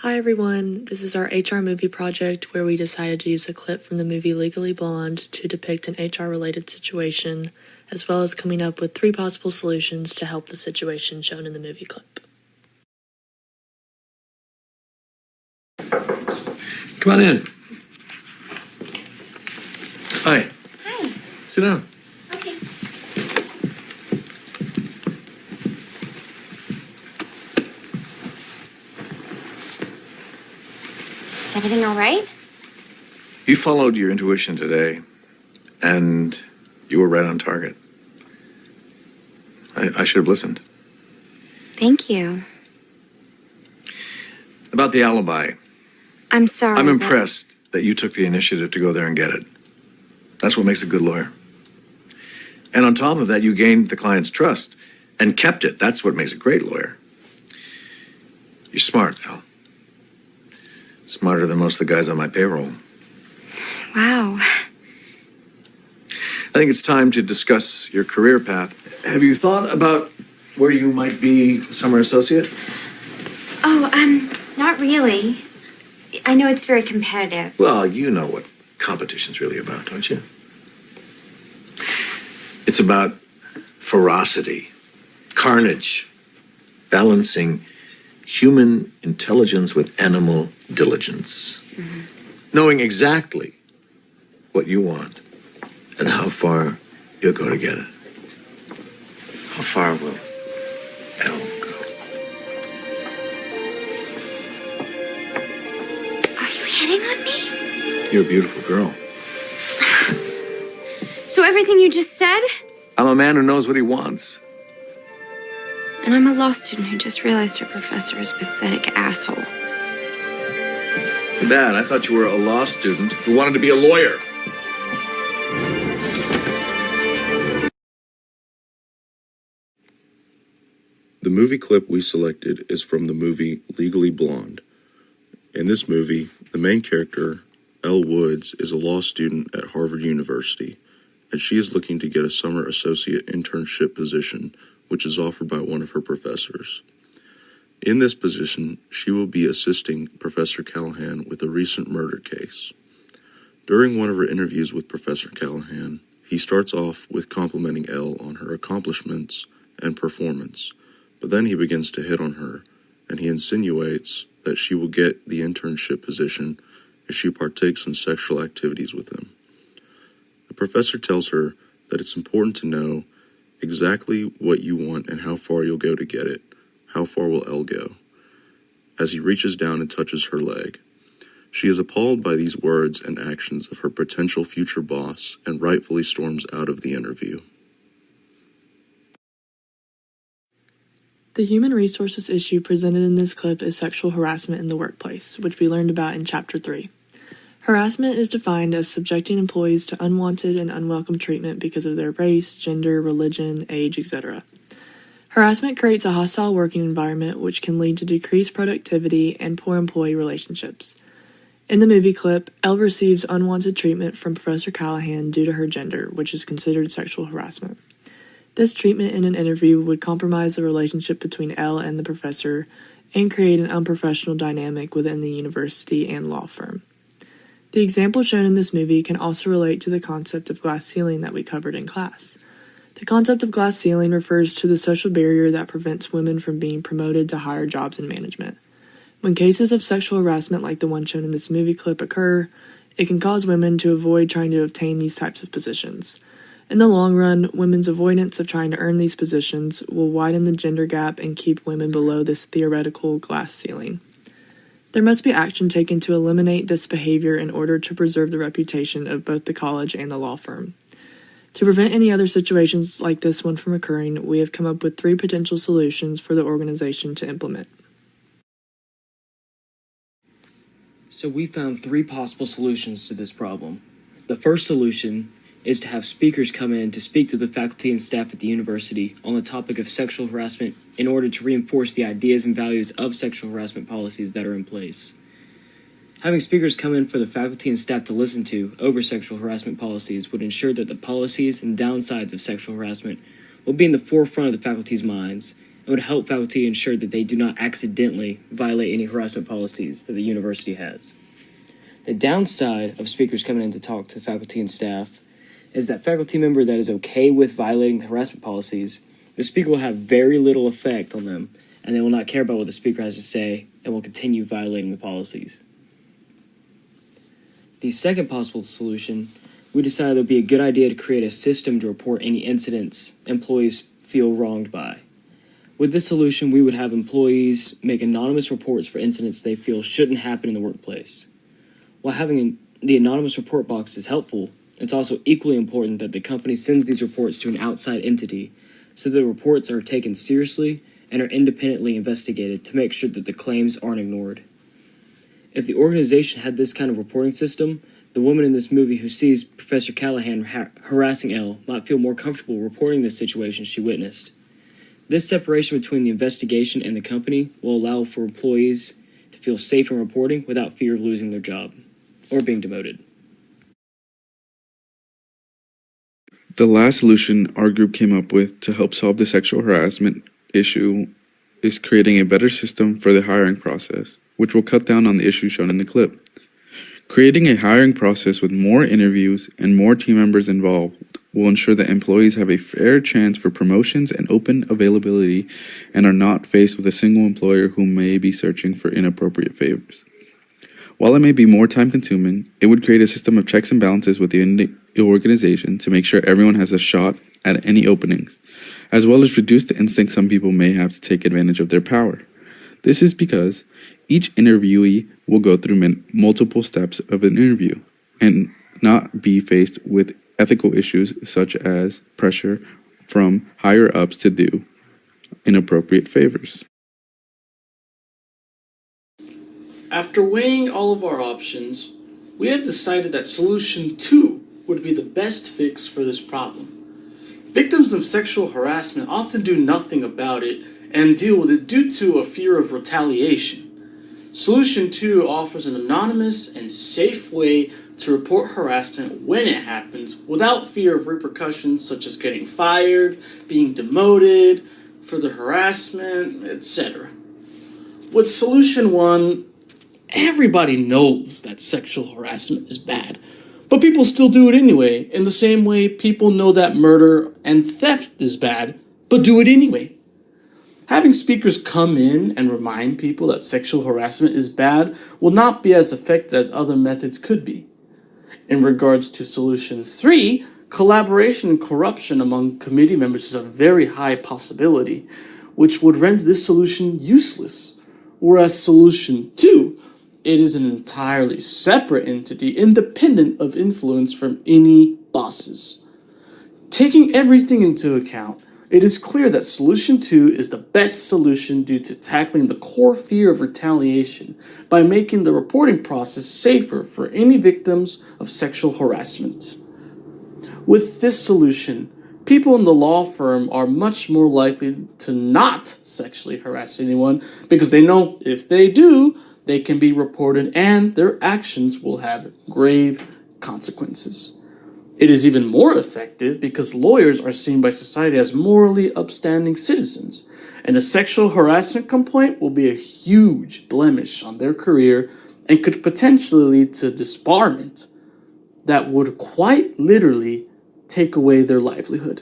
Hi everyone, this is our HR movie project where we decided to use a clip from the movie Legally Blonde to depict an HR related situation, as well as coming up with 3 possible solutions to help the situation shown in the movie clip. Come on in. Hi. Hi. Sit down. Okay. Is everything all right? You followed your intuition today, and you were right on target. I should have listened. Thank you. About the alibi, I'm sorry. I'm impressed that you took the initiative to go there and get it. That's what makes a good lawyer. And on top of that, you gained the client's trust and kept it. That's what makes a great lawyer. You're smart, Al. Smarter than most of the guys on my payroll. Wow. I think it's time to discuss your career path. Have you thought about where you might be summer associate? Oh, not really. I know it's very competitive. Well, you know what competition's really about, don't you? It's about ferocity, carnage, balancing human intelligence with animal diligence. Mm-hmm. Knowing exactly what you want and how far you'll go to get it. How far will Elle go? Are you hitting on me? You're a beautiful girl. So everything you just said? I'm a man who knows what he wants. And I'm a law student who just realized her professor is a pathetic asshole. Too bad. I thought you were a law student who wanted to be a lawyer. The movie clip we selected is from the movie Legally Blonde. In this movie, the main character, Elle Woods, is a law student at Harvard University, and she is looking to get a summer associate internship position, which is offered by one of her professors. In this position, she will be assisting Professor Callahan with a recent murder case. During one of her interviews with Professor Callahan, he starts off with complimenting Elle on her accomplishments and performance, but then he begins to hit on her, and he insinuates that she will get the internship position if she partakes in sexual activities with him. The professor tells her that it's important to know exactly what you want and how far you'll go to get it. How far will Elle go? As he reaches down and touches her leg. She is appalled by these words and actions of her potential future boss and rightfully storms out of the interview. The human resources issue presented in this clip is sexual harassment in the workplace, which we learned about in Chapter 3. Harassment is defined as subjecting employees to unwanted and unwelcome treatment because of their race, gender, religion, age, etc. Harassment creates a hostile working environment which can lead to decreased productivity and poor employee relationships. In the movie clip, Elle receives unwanted treatment from Professor Callahan due to her gender, which is considered sexual harassment. This treatment in an interview would compromise the relationship between Elle and the professor and create an unprofessional dynamic within the university and law firm. The example shown in this movie can also relate to the concept of glass ceiling that we covered in class. The concept of glass ceiling refers to the social barrier that prevents women from being promoted to higher jobs in management. When cases of sexual harassment like the one shown in this movie clip occur, it can cause women to avoid trying to obtain these types of positions. In the long run, women's avoidance of trying to earn these positions will widen the gender gap and keep women below this theoretical glass ceiling. There must be action taken to eliminate this behavior in order to preserve the reputation of both the college and the law firm. To prevent any other situations like this one from occurring, we have come up with 3 potential solutions for the organization to implement. So we found 3 possible solutions to this problem. The first solution is to have speakers come in to speak to the faculty and staff at the university on the topic of sexual harassment in order to reinforce the ideas and values of sexual harassment policies that are in place. Having speakers come in for the faculty and staff to listen to over sexual harassment policies would ensure that the policies and downsides of sexual harassment will be in the forefront of the faculty's minds, It would help faculty ensure that they do not accidentally violate any harassment policies that the university has. The downside of speakers coming in to talk to faculty and staff is that faculty member that is okay with violating the harassment policies, the speaker will have very little effect on them, and they will not care about what the speaker has to say and will continue violating the policies. The second possible solution, we decided it would be a good idea to create a system to report any incidents employees feel wronged by. With this solution, we would have employees make anonymous reports for incidents they feel shouldn't happen in the workplace. While having the anonymous report box is helpful, it's also equally important that the company sends these reports to an outside entity so the reports are taken seriously and are independently investigated to make sure that the claims aren't ignored. If the organization had this kind of reporting system, the woman in this movie who sees Professor Callahan harassing Elle might feel more comfortable reporting this situation she witnessed. This separation between the investigation and the company will allow for employees to feel safe in reporting without fear of losing their job or being demoted. The last solution our group came up with to help solve the sexual harassment issue is creating a better system for the hiring process, which will cut down on the issues shown in the clip. Creating a hiring process with more interviews and more team members involved will ensure that employees have a fair chance for promotions and open availability and are not faced with a single employer who may be searching for inappropriate favors. While it may be more time-consuming, it would create a system of checks and balances within the organization to make sure everyone has a shot at any openings, as well as reduce the instinct some people may have to take advantage of their power. This is because each interviewee will go through multiple steps of an interview and not be faced with ethical issues such as pressure from higher-ups to do inappropriate favors. After weighing all of our options, we have decided that solution 2 would be the best fix for this problem. Victims of sexual harassment often do nothing about it and deal with it due to a fear of retaliation. Solution 2 offers an anonymous and safe way to report harassment when it happens without fear of repercussions such as getting fired, being demoted, further harassment, etc. With solution 1, everybody knows that sexual harassment is bad, but people still do it anyway, in the same way people know that murder and theft is bad, but do it anyway. Having speakers come in and remind people that sexual harassment is bad will not be as effective as other methods could be. In regards to solution 3, collaboration and corruption among committee members is a very high possibility, which would render this solution useless. Whereas solution 2, it is an entirely separate entity, independent of influence from any bosses. Taking everything into account, it is clear that solution 2 is the best solution due to tackling the core fear of retaliation by making the reporting process safer for any victims of sexual harassment. With this solution, people in the law firm are much more likely to not sexually harass anyone because they know if they do, they can be reported and their actions will have grave consequences. It is even more effective because lawyers are seen by society as morally upstanding citizens, and a sexual harassment complaint will be a huge blemish on their career and could potentially lead to disbarment that would quite literally take away their livelihood.